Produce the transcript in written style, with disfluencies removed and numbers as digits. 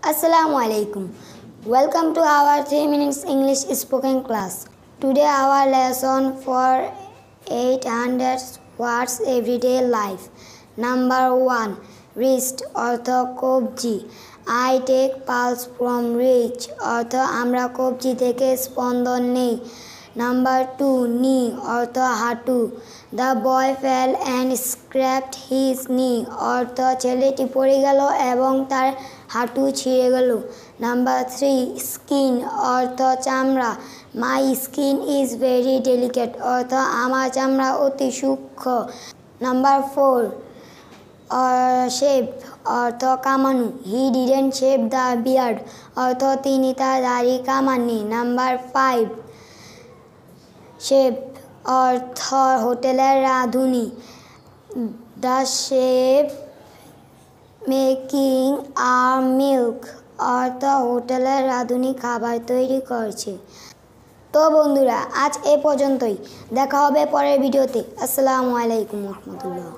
Assalamu alaikum. Welcome to our 3 minutes English spoken class. Today our lesson for 800 words everyday life. Number 1. Wrist অর্থ কবজি। I take pulse from wrist অর্থ আমরা কবজি থেকে স্পন্দন নেই। Number 2. Knee অর্থ হাঁটু। The boy fell and scraped his knee অর্থ ছেলেটি পড়ে গেল এবং তার হাঁটু ছিঁড়ে গেল। Number 3. Skin অর্থ চামড়া। My skin is very delicate অর্থ আমার চামড়া অতি সূক্ষ্ম। Number 4. Shave অর্থ কামানো। He didn't shave the beard অর্থ তিনি তার দাড়ি কামাননি। Number 5. শেফ অর্থ হোটেলের রাঁধুনি। The chef making a milk অর্থ হোটেলের রাঁধুনি খাবার তৈরি করছে। তো বন্ধুরা, আজ এ পর্যন্তই। দেখা হবে পরের ভিডিওতে। আসসালামু আলাইকুম রহমতুল্লাহ।